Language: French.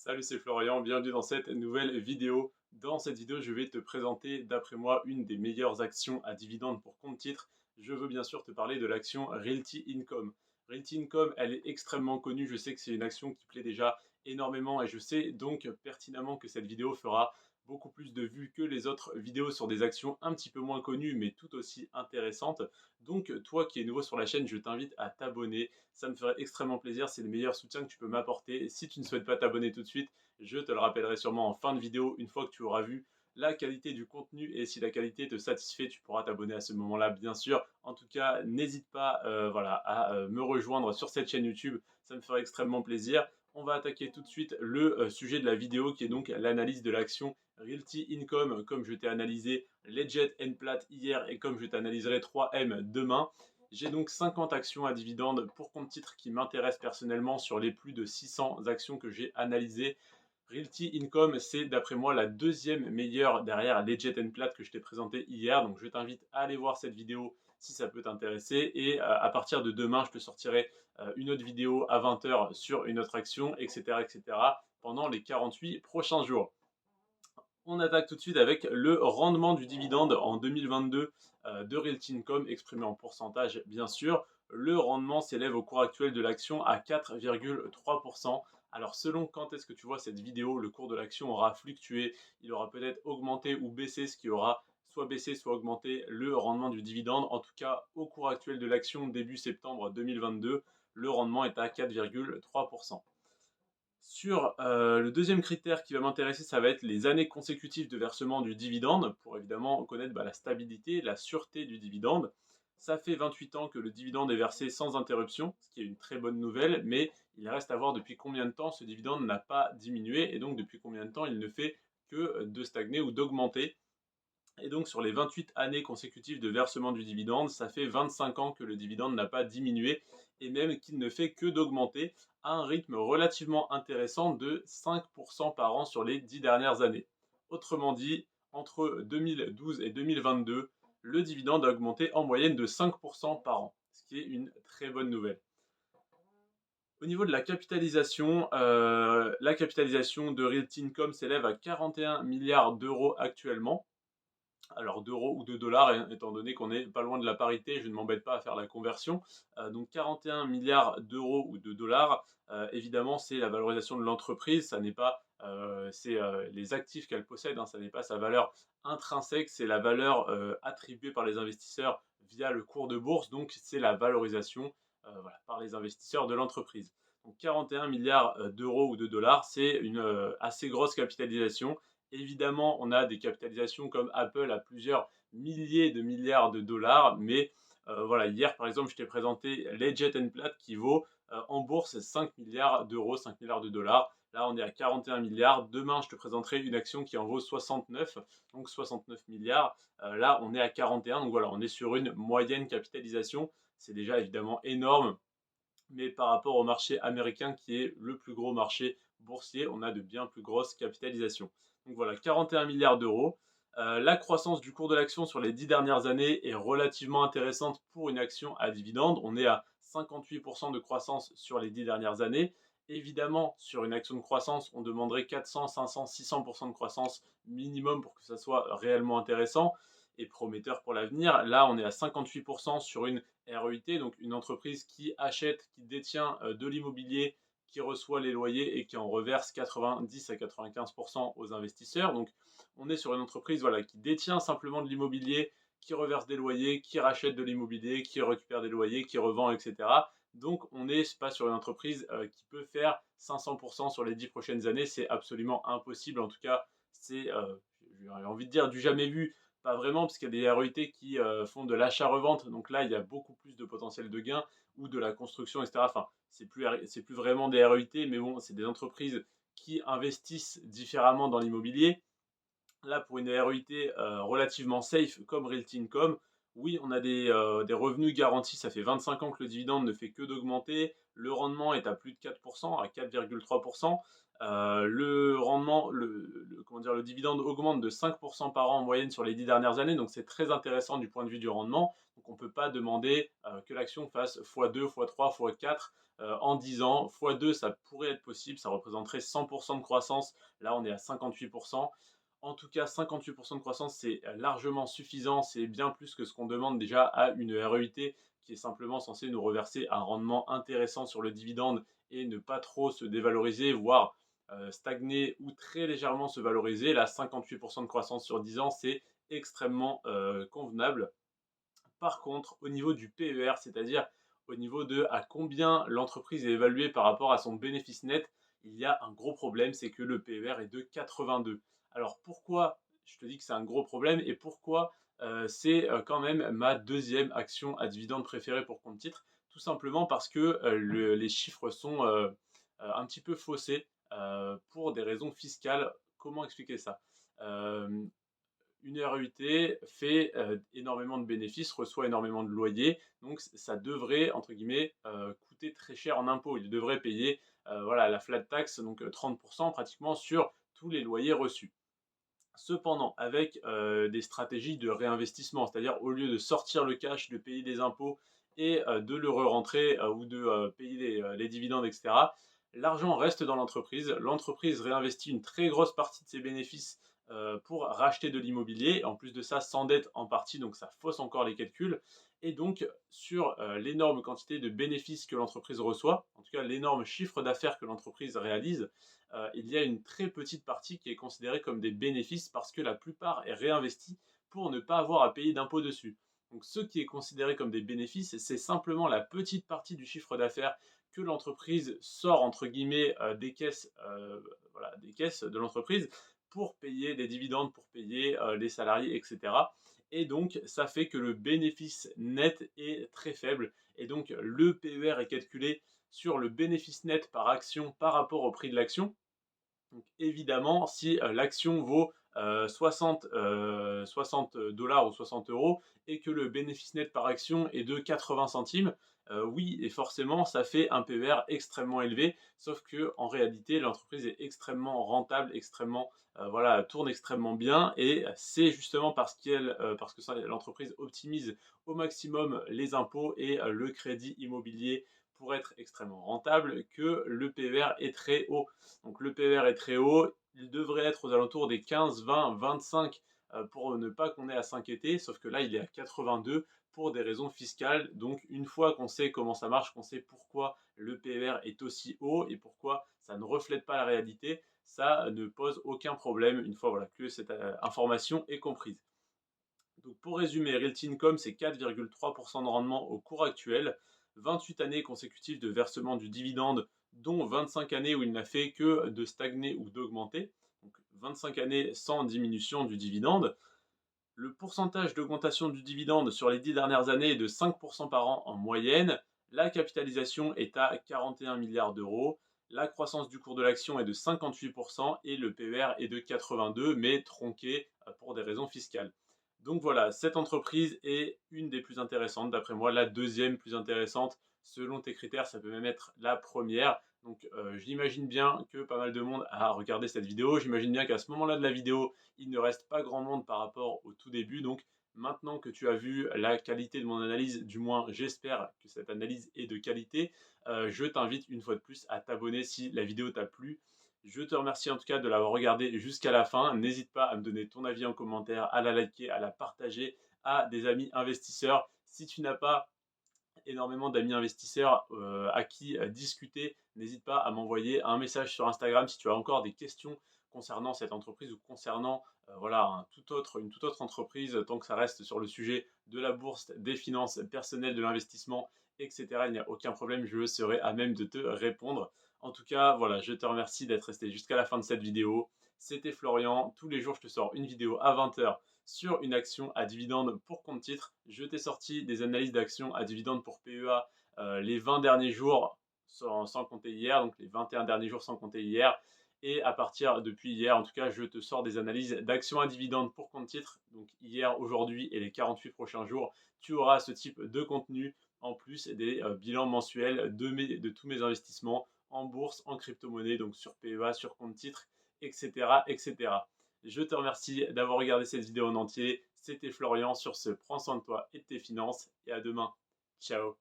Salut, c'est Florian, bienvenue dans cette nouvelle vidéo. Dans cette vidéo, je vais te présenter, d'après moi, une des meilleures actions à dividendes pour compte titre. Je veux bien sûr te parler de l'action Realty Income. Realty Income, elle est extrêmement connue, je sais que c'est une action qui plaît déjà énormément et je sais donc pertinemment que cette vidéo fera beaucoup plus de vues que les autres vidéos sur des actions un petit peu moins connues mais tout aussi intéressantes. Donc toi qui es nouveau sur la chaîne, je t'invite à t'abonner, ça me ferait extrêmement plaisir, c'est le meilleur soutien que tu peux m'apporter. Si tu ne souhaites pas t'abonner tout de suite, je te le rappellerai sûrement en fin de vidéo, une fois que tu auras vu la qualité du contenu et si la qualité te satisfait, tu pourras t'abonner à ce moment-là, bien sûr. En tout cas, n'hésite pas à me rejoindre sur cette chaîne YouTube, ça me ferait extrêmement plaisir. On va attaquer tout de suite le sujet de la vidéo qui est donc l'analyse de l'action Realty Income, comme je t'ai analysé Leggett Plat hier et comme je t'analyserai 3M demain. J'ai donc 50 actions à dividendes pour compte titre qui m'intéressent personnellement sur les plus de 600 actions que j'ai analysées. Realty Income, c'est d'après moi la deuxième meilleure derrière Leggett Plat que je t'ai présenté hier. Donc je t'invite à aller voir cette vidéo si ça peut t'intéresser. Et à partir de demain, je te sortirai une autre vidéo à 20h sur une autre action, etc., etc. pendant les 48 prochains jours. On attaque tout de suite avec le rendement du dividende en 2022 de Realty Income, exprimé en pourcentage bien sûr. Le rendement s'élève au cours actuel de l'action à 4,3%. Alors selon quand est-ce que tu vois cette vidéo, le cours de l'action aura fluctué, il aura peut-être augmenté ou baissé, ce qui aura soit baissé, soit augmenté le rendement du dividende. En tout cas, au cours actuel de l'action, début septembre 2022, le rendement est à 4,3%. Sur le deuxième critère qui va m'intéresser, ça va être les années consécutives de versement du dividende, pour évidemment connaître la stabilité, la sûreté du dividende. Ça fait 28 ans que le dividende est versé sans interruption, ce qui est une très bonne nouvelle, mais il reste à voir depuis combien de temps ce dividende n'a pas diminué, et donc depuis combien de temps il ne fait que de stagner ou d'augmenter. Et donc sur les 28 années consécutives de versement du dividende, ça fait 25 ans que le dividende n'a pas diminué et même qu'il ne fait que d'augmenter à un rythme relativement intéressant de 5% par an sur les 10 dernières années. Autrement dit, entre 2012 et 2022, le dividende a augmenté en moyenne de 5% par an, ce qui est une très bonne nouvelle. Au niveau de la capitalisation de Realty Income s'élève à 41 milliards d'euros actuellement, alors d'euros ou de dollars, étant donné qu'on n'est pas loin de la parité, je ne m'embête pas à faire la conversion. Donc 41 milliards d'euros ou de dollars, évidemment, c'est la valorisation de l'entreprise, ça n'est pas, c'est les actifs qu'elle possède, hein, ça n'est pas sa valeur intrinsèque, c'est la valeur attribuée par les investisseurs via le cours de bourse, donc c'est la valorisation par les investisseurs de l'entreprise. Donc 41 milliards d'euros ou de dollars, c'est une assez grosse capitalisation. Évidemment, on a des capitalisations comme Apple à plusieurs milliers de milliards de dollars, mais voilà, hier par exemple, je t'ai présenté Leggett Platt qui vaut en bourse 5 milliards d'euros, 5 milliards de dollars. Là, on est à 41 milliards. Demain, je te présenterai une action qui en vaut 69, donc 69 milliards. Là, on est à 41, donc voilà, on est sur une moyenne capitalisation. C'est déjà évidemment énorme, mais par rapport au marché américain qui est le plus gros marché boursier, on a de bien plus grosses capitalisations. Donc voilà, 41 milliards d'euros. La croissance du cours de l'action sur les 10 dernières années est relativement intéressante pour une action à dividende. On est à 58% de croissance sur les 10 dernières années. Évidemment, sur une action de croissance, on demanderait 400, 500, 600% de croissance minimum pour que ça soit réellement intéressant et prometteur pour l'avenir. Là, on est à 58% sur une REIT, donc une entreprise qui achète, qui détient de l'immobilier, qui reçoit les loyers et qui en reverse 90 à 95% aux investisseurs. Donc on est sur une entreprise qui détient simplement de l'immobilier, qui reverse des loyers, qui rachète de l'immobilier, qui récupère des loyers, qui revend, etc. Donc on n'est pas sur une entreprise qui peut faire 500% sur les 10 prochaines années. C'est absolument impossible. En tout cas, c'est, j'ai envie de dire, du jamais vu. Pas vraiment, parce qu'il y a des REIT qui font de l'achat-revente. Donc là, il y a beaucoup plus de potentiel de gain ou de la construction, etc. Enfin, c'est plus vraiment des REIT, mais bon, c'est des entreprises qui investissent différemment dans l'immobilier. Là, pour une REIT relativement safe comme Realty Income, Oui, on a des revenus garantis, ça fait 25 ans que le dividende ne fait que d'augmenter. Le rendement est à plus de 4%, à 4,3. Le rendement, comment dire, le dividende augmente de 5% par an en moyenne sur les 10 dernières années, donc c'est très intéressant du point de vue du rendement. Donc on ne peut pas demander que l'action fasse x2, x3, x4 en 10 ans. x2, ça pourrait être possible, ça représenterait 100% de croissance. Là, on est à 58%. En tout cas, 58% de croissance, c'est largement suffisant. C'est bien plus que ce qu'on demande déjà à une REIT qui est simplement censée nous reverser un rendement intéressant sur le dividende et ne pas trop se dévaloriser, voire stagner ou très légèrement se valoriser. Là, 58% de croissance sur 10 ans, c'est extrêmement convenable. Par contre, au niveau du PER, c'est-à-dire au niveau de à combien l'entreprise est évaluée par rapport à son bénéfice net, il y a un gros problème, c'est que le PER est de 82. Alors pourquoi je te dis que c'est un gros problème et pourquoi c'est quand même ma deuxième action à dividende préférée pour compte titre? Tout simplement parce que les chiffres sont un petit peu faussés pour des raisons fiscales. Comment expliquer ça? Euh, une REIT fait énormément de bénéfices, reçoit énormément de loyers, donc ça devrait, entre guillemets, coûter très cher en impôts. Il devrait payer voilà, la flat tax, donc 30% pratiquement sur tous les loyers reçus. Cependant, avec des stratégies de réinvestissement, c'est-à-dire au lieu de sortir le cash, de payer des impôts et de le re-rentrer ou de payer les dividendes, etc., l'argent reste dans l'entreprise. L'entreprise réinvestit une très grosse partie de ses bénéfices pour racheter de l'immobilier. En plus de ça, s'endette en partie, donc ça fausse encore les calculs. Et donc, sur l'énorme quantité de bénéfices que l'entreprise reçoit, en tout cas l'énorme chiffre d'affaires que l'entreprise réalise, il y a une très petite partie qui est considérée comme des bénéfices parce que la plupart est réinvestie pour ne pas avoir à payer d'impôts dessus. Donc ce qui est considéré comme des bénéfices, c'est simplement la petite partie du chiffre d'affaires que l'entreprise sort entre guillemets voilà, des caisses de l'entreprise pour payer des dividendes, pour payer les salariés, etc. Et donc ça fait que le bénéfice net est très faible. Et donc le PER est calculé sur le bénéfice net par action par rapport au prix de l'action. Donc évidemment, si l'action vaut 60 dollars ou 60 euros et que le bénéfice net par action est de 80 centimes, oui, et forcément, ça fait un PER extrêmement élevé, sauf que en réalité, l'entreprise est extrêmement rentable, extrêmement, voilà, tourne extrêmement bien, et c'est justement parce que l'entreprise optimise au maximum les impôts et le crédit immobilier pour être extrêmement rentable que le PER est très haut. Donc le PER est très haut, il devrait être aux alentours des 15, 20, 25 pour ne pas qu'on ait à s'inquiéter, sauf que là il est à 82 pour des raisons fiscales. Donc une fois qu'on sait comment ça marche, qu'on sait pourquoi le PER est aussi haut et pourquoi ça ne reflète pas la réalité, ça ne pose aucun problème une fois voilà, que cette information est comprise. Donc pour résumer, Realty Income, c'est 4,3% de rendement au cours actuel, 28 années consécutives de versement du dividende, dont 25 années où il n'a fait que de stagner ou d'augmenter. Donc 25 années sans diminution du dividende. Le pourcentage d'augmentation du dividende sur les 10 dernières années est de 5% par an en moyenne. La capitalisation est à 41 milliards d'euros. La croissance du cours de l'action est de 58% et le PER est de 82, mais tronqué pour des raisons fiscales. Donc voilà, cette entreprise est une des plus intéressantes, d'après moi, la deuxième plus intéressante. Selon tes critères, ça peut même être la première. Donc j'imagine bien que pas mal de monde a regardé cette vidéo. J'imagine bien qu'à ce moment-là de la vidéo, il ne reste pas grand monde par rapport au tout début. Donc maintenant que tu as vu la qualité de mon analyse, du moins j'espère que cette analyse est de qualité, je t'invite une fois de plus à t'abonner si la vidéo t'a plu. Je te remercie en tout cas de l'avoir regardé jusqu'à la fin. N'hésite pas à me donner ton avis en commentaire, à la liker, à la partager à des amis investisseurs. Si tu n'as pas énormément d'amis investisseurs à qui discuter, n'hésite pas à m'envoyer un message sur Instagram si tu as encore des questions concernant cette entreprise ou concernant voilà, une toute autre entreprise, tant que ça reste sur le sujet de la bourse, des finances personnelles, de l'investissement, etc. Il n'y a aucun problème, je serai à même de te répondre. En tout cas, voilà, je te remercie d'être resté jusqu'à la fin de cette vidéo. C'était Florian. Tous les jours, je te sors une vidéo à 20h sur une action à dividende pour compte titre. Je t'ai sorti des analyses d'actions à dividende pour PEA les 20 derniers jours sans compter hier, donc les 21 derniers jours sans compter hier. Et à partir depuis hier, en tout cas, je te sors des analyses d'actions à dividendes pour compte titre. Donc hier, aujourd'hui et les 48 prochains jours, tu auras ce type de contenu en plus des bilans mensuels de tous mes investissements en bourse, en crypto-monnaie, donc sur PEA, sur compte titre, etc., etc. Je te remercie d'avoir regardé cette vidéo en entier. C'était Florian. Sur ce, prends soin de toi et de tes finances et à demain. Ciao.